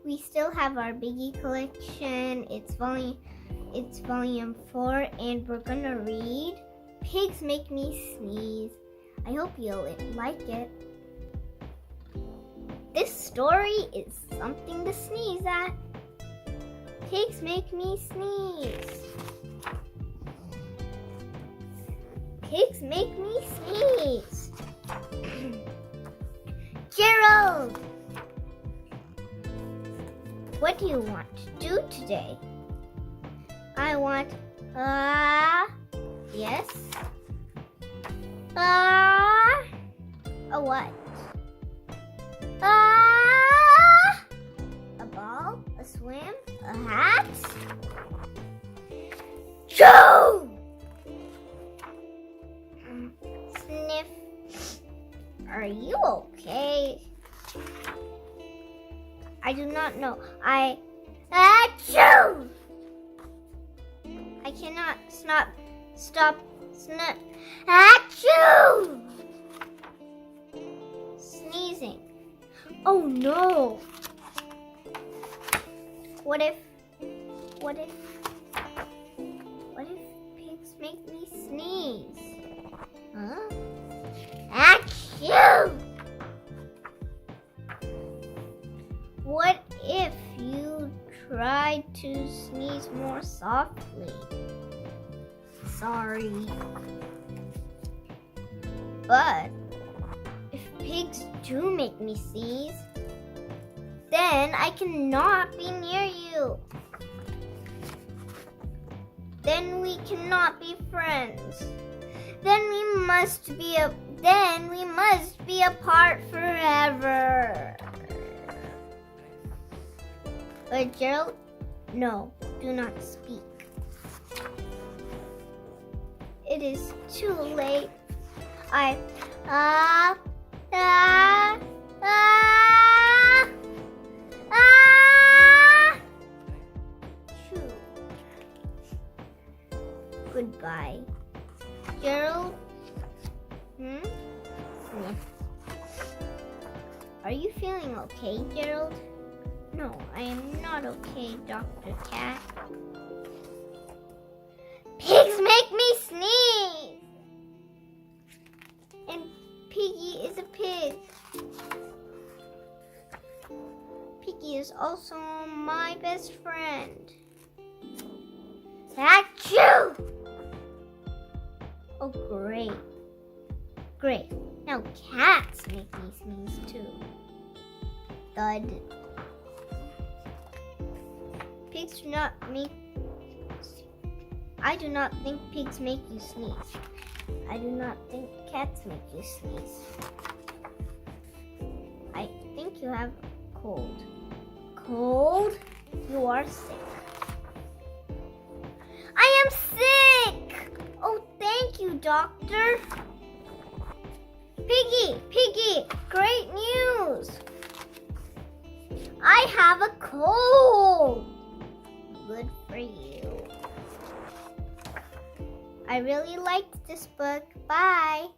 we still have our Biggie collection. It's volume 4, and we're gonna read Pigs Make Me Sneeze. I hope you'll like it. This story is something to sneeze at. Pigs make me sneeze. Pigs make me sneeze. Gerald, what do you want to do today? I want, yes. A what? A ball, a swim, a hat? Joe! Sniff. Are you okay? I do not know. Achoo! I cannot stop achoo! Sneezing. Oh no! What if pigs make me sneeze? Huh? Achoo! What if you tried to sneeze more softly? Sorry. But if pigs do make me sneeze, then I cannot be near you. Then we cannot be friends. Then we must be apart forever. But Gerald, no, do not speak. It is too late. Choo. Goodbye. Gerald? Sniff. Are you feeling okay, Gerald? No, I am not okay, Dr. Cat. Pigs make me sneeze! And Piggie is a pig. Piggie is also my best friend. Achoo! Oh, great. Great. Now cats make me sneeze too. Thud. Pigs do not make... I do not think pigs make you sneeze. I do not think cats make you sneeze. I think you have a cold. Cold? You are sick. I am sick! Oh, thank you, doctor. Piggie, great news! I have a cold. Good for you. I really liked this book. Bye.